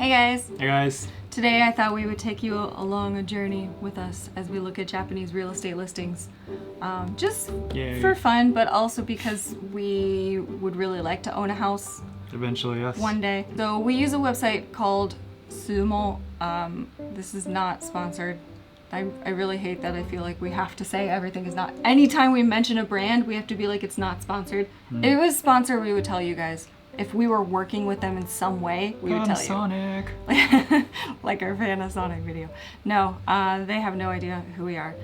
Hey guys! Hey guys! Today I thought we would take you along a journey with us as we look at Japanese real estate listings. Just Yay. for fun, but also because we would really like to own a house Eventually, yes. one day. So we use a website called Sumo. This is not sponsored. I really hate that I feel like we have to say everything is not. Anytime we mention a brand, we have to be like it's not sponsored. If it was sponsored, we would tell you guys. If we were working with them in some way, we would tell you. Panasonic. Like our Panasonic video. No, they have no idea who we are.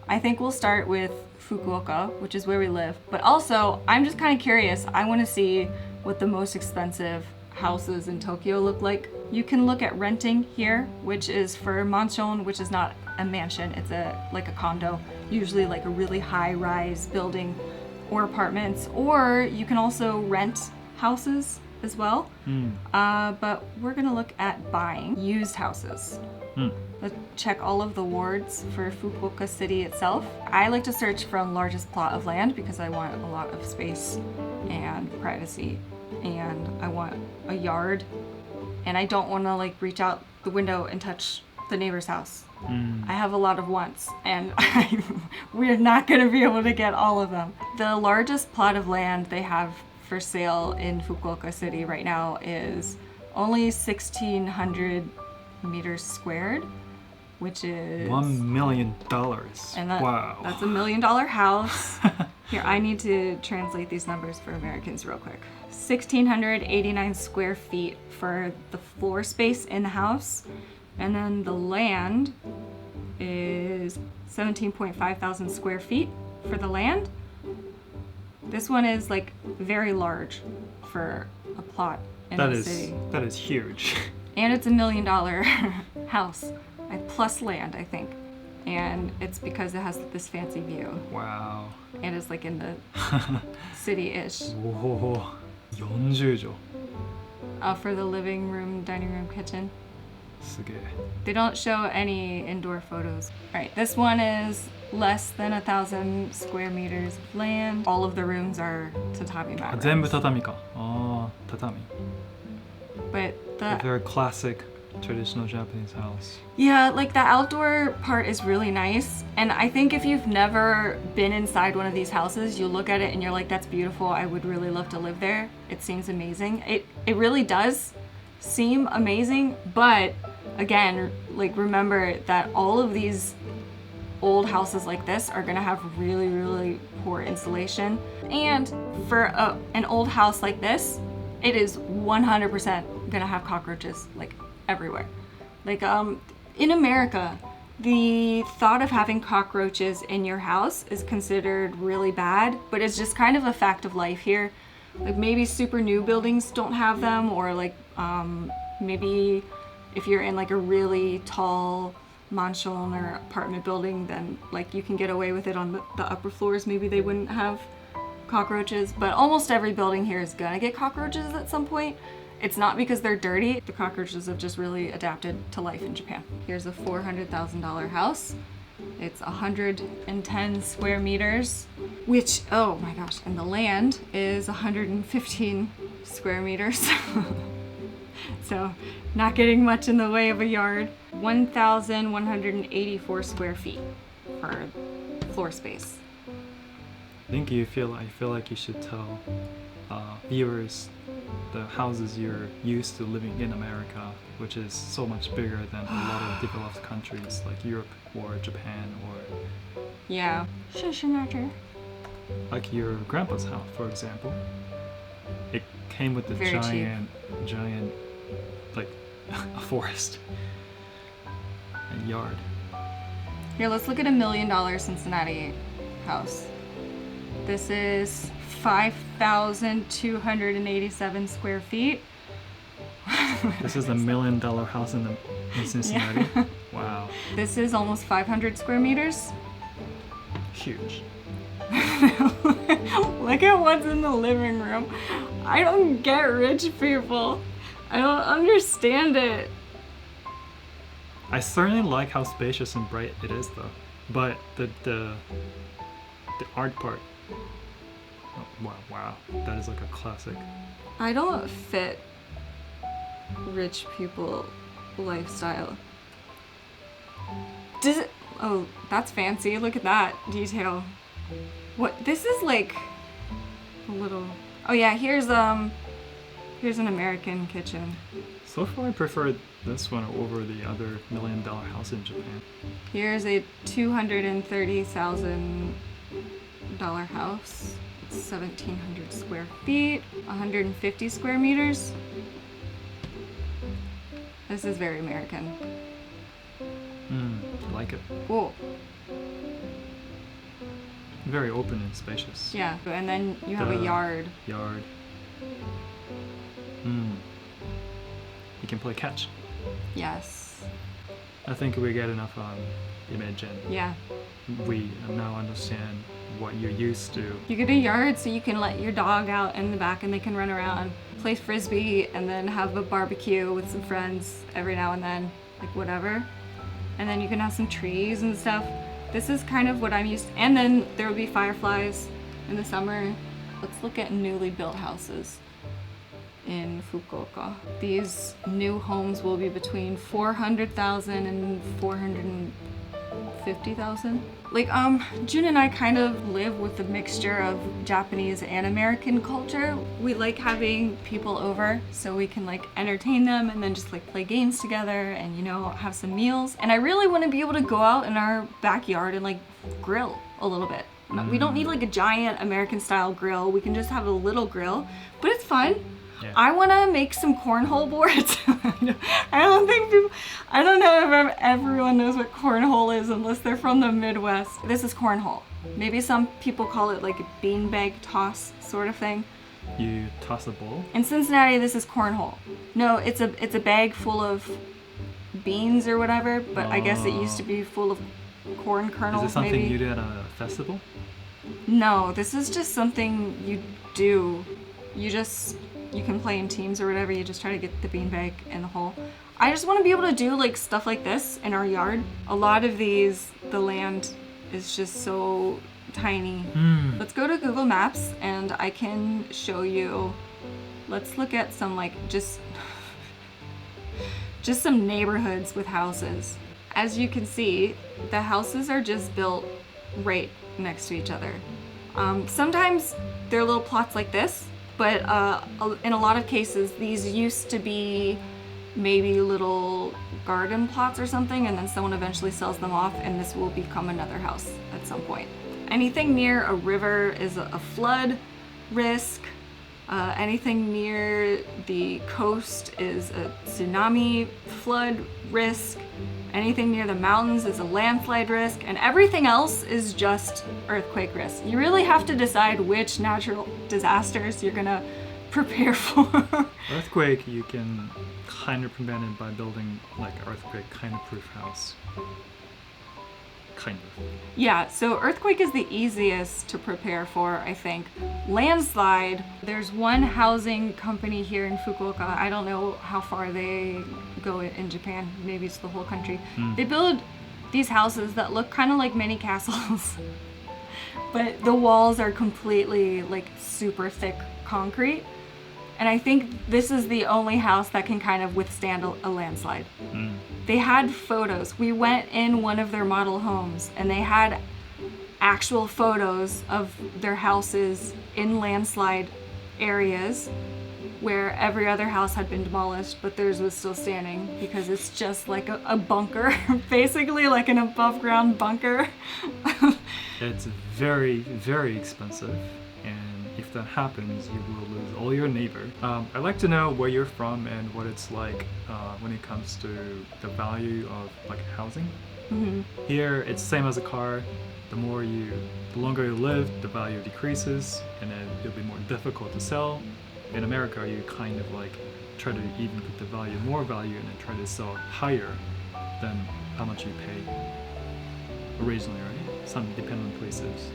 I think we'll start with Fukuoka, which is where we live. But also, I'm just kind of curious. I want to see what the most expensive houses in Tokyo look like. You can look at renting here, which is for mansion, which is not a mansion. It's like a condo, usually like a really high-rise building or apartments. Or you can also rent houses as well. But we're gonna look at buying used houses. Let's check all of the wards for Fukuoka city itself. I like to search from largest plot of land because I want a lot of space and privacy, and I want a yard, and I don't want to like reach out the window and touch the neighbor's house. I have a lot of wants, and we're not going to be able to get all of them. The largest plot of land they have for sale in Fukuoka city right now is only 1,600 meters squared, which is $1 million. And Wow. That's $1 million house. Here, I need to translate these numbers for Americans real quick. 1,689 square feet for the floor space in the house. And then the land is 17.5 thousand square feet for the land. This one is like very large for a plot in the city. That is huge. And it's $1 million house, plus land, I think. And it's because it has this fancy view. Wow. And it's like in the city-ish. Whoa. 40畳. For the living room, dining room, kitchen. すげえ. They don't show any indoor photos. All right, this one is less than 1,000 square meters of land. All of the rooms are tatami mat rooms. 全部畳か。畳. But A very classic traditional Japanese house. yeah, like the outdoor part is really nice. And I think if you've never been inside one of these houses, you look at it and you're like, that's beautiful. I would really love to live there. It seems amazing. It really does seem amazing, but again, like remember that all of these old houses like this are gonna have really, really poor insulation. And for an old house like this, it is 100% gonna have cockroaches like everywhere. Like in America, the thought of having cockroaches in your house is considered really bad, but it's just kind of a fact of life here. Like maybe super new buildings don't have them, or like maybe if you're in like a really tall mansion or apartment building, then like you can get away with it on the upper floors. Maybe they wouldn't have cockroaches, but almost every building here is gonna get cockroaches at some point. It's not because they're dirty. The cockroaches have just really adapted to life in Japan. Here's a $400,000 house. It's 110 square meters, which, oh my gosh, and the land is 115 square meters. So not getting much in the way of a yard. 1,184 square feet for floor space. I feel like you should tell viewers the houses you're used to living in America, which is so much bigger than a lot of developed countries like Europe or Japan, or yeah. like your grandpa's house, for example. It came with a giant, like a forest, a yard. Here, let's look at $1 million Cincinnati house. This is 5,287 square feet. This is $1 million house in Cincinnati. Yeah. Wow. This is almost 500 square meters. Huge. Look at what's in the living room. I don't get rich people. I don't understand it. I certainly like how spacious and bright it is, though. But the art part. Oh, wow, that is like a classic. I don't fit rich people lifestyle. Does it? Oh, that's fancy. Look at that detail. What? This is like a little. Oh yeah, here's an American kitchen. So far, I prefer this one over the other $1 million house in Japan. Here's a $230,000 house. It's 1,700 square feet, 150 square meters. This is very American. I like it. Cool. Very open and spacious. Yeah, and then you have a yard. Yard. You can play catch. Yes. I think we get enough image and Yeah. we now understand what you're used to. You get a yard so you can let your dog out in the back and they can run around, play frisbee, and then have a barbecue with some friends every now and then, like whatever. And then you can have some trees and stuff. This is kind of what I'm used to. And then there will be fireflies in the summer. Let's look at newly built houses in Fukuoka. These new homes will be between 400,000 and 450,000. Like, June and I kind of live with a mixture of Japanese and American culture. We like having people over so we can like entertain them and then just like play games together and, you know, have some meals. And I really want to be able to go out in our backyard and like grill a little bit. We don't need like a giant American style grill. We can just have a little grill, but it's fun. Yeah. I want to make some cornhole boards. I don't know if everyone knows what cornhole is unless they're from the Midwest. This is cornhole. Maybe some people call it like a beanbag toss sort of thing. You toss a ball. In Cincinnati, this is cornhole. No, it's a bag full of beans or whatever, but I guess it used to be full of corn kernels. Is it something maybe. you did at a festival? No, this is just something you do. You can play in teams or whatever, you just try to get the beanbag in the hole. I just want to be able to do like stuff like this in our yard. A lot of these, the land is just so tiny. Let's go to Google Maps and I can show you. Let's look at some like just some neighborhoods with houses. As you can see, the houses are just built right next to each other. Sometimes they're little plots like this, but in a lot of cases, these used to be maybe little garden plots or something, and then someone eventually sells them off, and this will become another house at some point. Anything near a river is a flood risk. Anything near the coast is a tsunami flood risk. Anything near the mountains is a landslide risk, and everything else is just earthquake risk. You really have to decide which natural disasters you're gonna prepare for. Earthquake, you can kind of prevent it by building like an earthquake kind of proof house. Kind of. Yeah, so earthquake is the easiest to prepare for, I think. Landslide, there's one housing company here in Fukuoka. I don't know how far they go in Japan. Maybe it's the whole country. They build these houses that look kind of like mini castles. But the walls are completely like super thick concrete. And I think this is the only house that can kind of withstand a landslide. They had photos. We went in one of their model homes and they had actual photos of their houses in landslide areas where every other house had been demolished, but theirs was still standing because it's just like a bunker, basically like an above ground bunker. It's very, very expensive. And if that happens, you will lose all your neighbor. I'd like to know where you're from and what it's like when it comes to the value of like housing. Here, it's same as a car. The longer you live, the value decreases, and then it'll be more difficult to sell. In America, you kind of like try to even put the more value, and then try to sell higher than how much you pay originally, right? Some dependent places.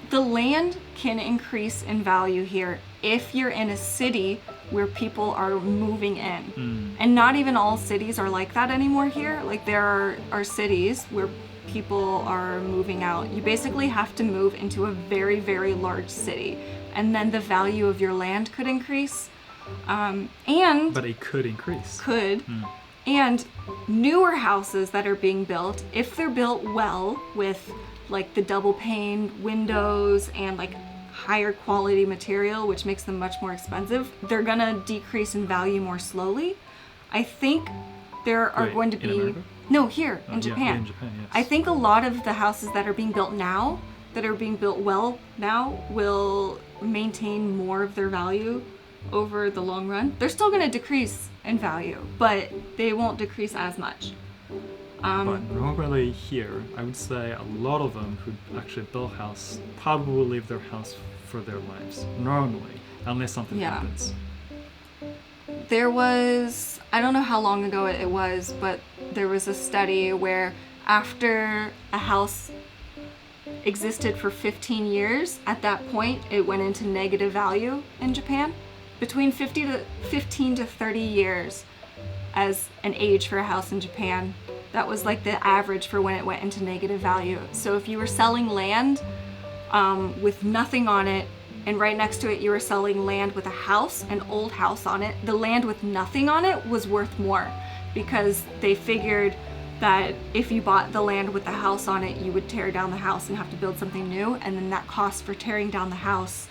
The land can increase in value here if you're in a city where people are moving in. And not even all cities are like that anymore here. Like there are cities where people are moving out. You basically have to move into a very, very large city, and then the value of your land could increase. And But it could increase. could. And newer houses that are being built, if they're built well with like the double pane windows and like higher quality material, which makes them much more expensive, they're gonna decrease in value more slowly. I think there are Wait, going to in be America? no here in Yeah, Japan. in Japan, yes. I think a lot of the houses that are being built now, that are being built well now, will maintain more of their value over the long run. They're still going to decrease in value, but they won't decrease as much. But normally here, I would say a lot of them who actually build house probably leave their house for their lives. Normally, unless something Yeah. happens. There was, I don't know how long ago it was, but there was a study where after a house existed for 15 years, at that point it went into negative value in Japan. Between 15 to 30 years as an age for a house in Japan. That was like the average for when it went into negative value. So if you were selling land with nothing on it, and right next to it you were selling land with a house, an old house on it, the land with nothing on it was worth more, because they figured that if you bought the land with the house on it, you would tear down the house and have to build something new, and then that cost for tearing down the house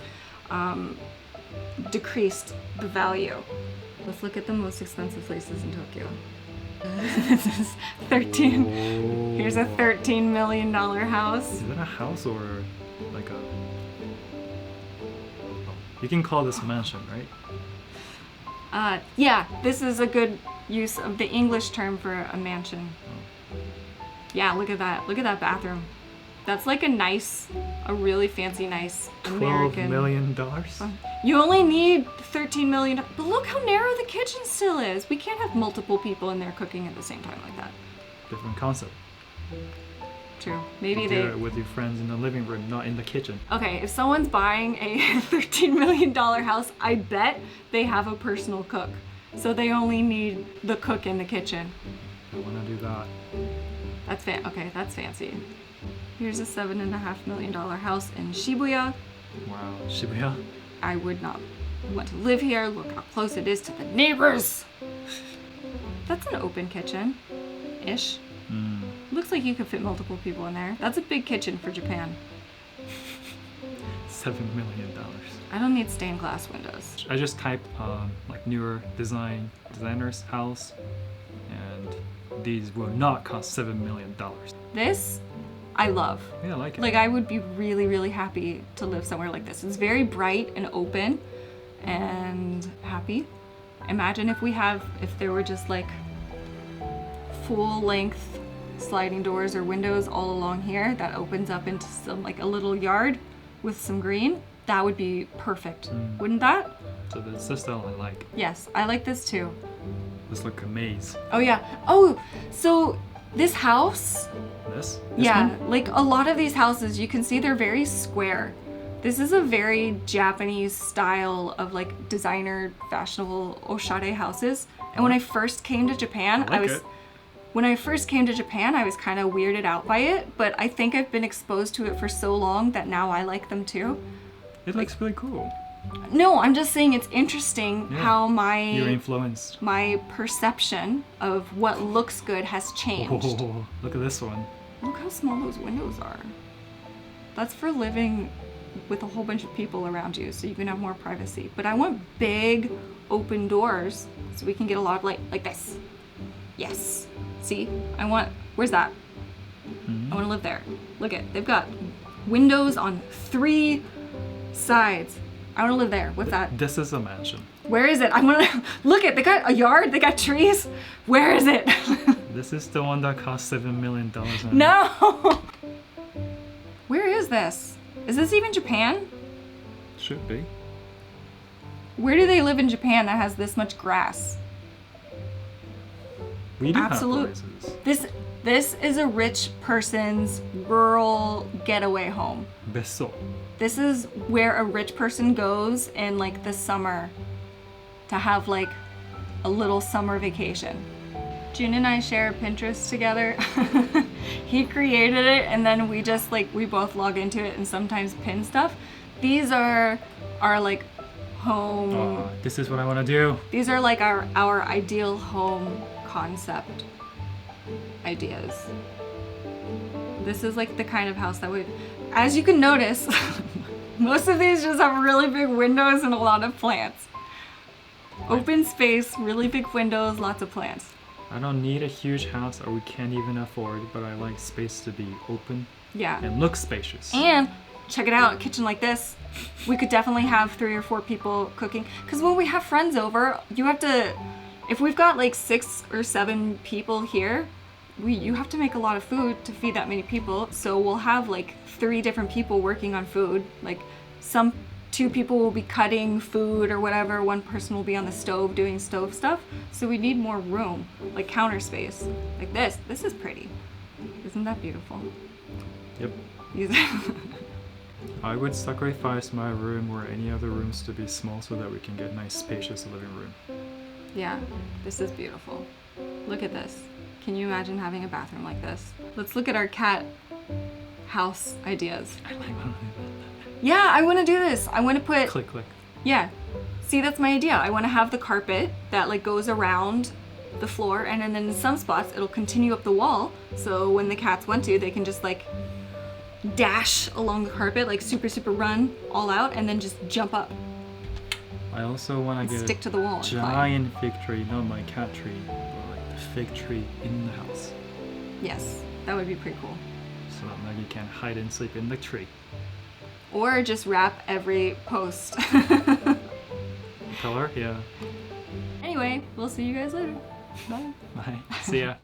decreased the value. Let's look at the most expensive places in Tokyo. This is 13. Here's a $13 million house. Is that a house or like a... You can call this a mansion, right? Yeah, this is a good use of the English term for a mansion. Yeah, look at that. Look at that bathroom. That's like a really fancy, nice American. $12 million? You only need $13 million. But look how narrow the kitchen still is. We can't have multiple people in there cooking at the same time like that. Different concept. True. Maybe You they... do it with your friends in the living room, not in the kitchen. Okay, if someone's buying a $13 million house, I bet they have a personal cook. So they only need the cook in the kitchen. I want to do that. Okay, that's fancy. Here's a $7.5 million house in Shibuya. Wow, Shibuya? I would not want to live here. Look how close it is to the neighbors. That's an open kitchen-ish. Looks like you could fit multiple people in there. That's a big kitchen for Japan. $7 million. I don't need stained glass windows. I just typed like newer designer's house, and these will not cost $7 million. This, I love. Yeah, I like it. Like, I would be really, really happy to live somewhere like this. It's very bright and open and happy. Imagine if there were just like full length sliding doors or windows all along here that opens up into some like a little yard with some green. That would be perfect. Wouldn't that? So that's the style I like. Yes, I like this too. This like a maze. Oh yeah. Oh, so this house, This yeah, one? like a lot of these houses, you can see they're very square. This is a very Japanese style of like designer, fashionable oshare houses. And when I first came to Japan, I like it. When I first came to Japan, I was kind of weirded out by it, but I think I've been exposed to it for so long that now I like them too. It looks really cool. No, I'm just saying it's interesting Yeah. how You're influenced. my perception of what looks good has changed. Oh, look at this one. Look how small those windows are. That's for living with a whole bunch of people around you so you can have more privacy. But I want big open doors so we can get a lot of light, like this. Yes. See? Where's that? I want to live there. Look at, they've got windows on 3 sides. I want to live there. What's that? This is a mansion. Where is it? I want to look at. They got a yard. They got trees. Where is it? This is the one that cost $7 million. No. Where is this? Is this even Japan? Should be. Where do they live in Japan that has this much grass? We do Absolute. have places. This is a rich person's rural getaway home. Besso. This is where a rich person goes in like the summer to have like a little summer vacation. Jun and I share Pinterest together. He created it and then we just like, we both log into it and sometimes pin stuff. These are like home. Oh, this is what I want to do. These are like our ideal home concept ideas. This is like the kind of house that would, as you can notice, most of these just have really big windows and a lot of plants. Open space, really big windows, lots of plants. I don't need a huge house, or we can't even afford, but I like space to be open Yeah. and look spacious. And check it out, a kitchen like this, we could definitely have 3 or 4 people cooking. Because when we have friends over, you have to, if we've got like 6 or 7 people here, you have to make a lot of food to feed that many people. So we'll have like 3 different people working on food. Like 2 people will be cutting food or whatever. 1 person will be on the stove doing stove stuff. So we need more room, like counter space. Like this. This is pretty. Isn't that beautiful? Yep. I would sacrifice my room or any other rooms to be small so that we can get nice spacious living room. Yeah, this is beautiful. Look at this. Can you imagine having a bathroom like this? Let's look at our cat house ideas. I like one. Yeah, I want to do this. I want to put... Click, click. Yeah. See, that's my idea. I want to have the carpet that like goes around the floor, and then in some spots it'll continue up the wall. So when the cats want to, they can just like dash along the carpet, like super run all out, and then just jump up. I also want to get Stick to the wall. a giant fig tree, not my cat tree, but like the fig tree in the house. Yes, that would be pretty cool. So that Maggie can hide and sleep in the tree. Or just wrap every post. Tell her? Yeah. Anyway, we'll see you guys later. Bye. Bye. See ya.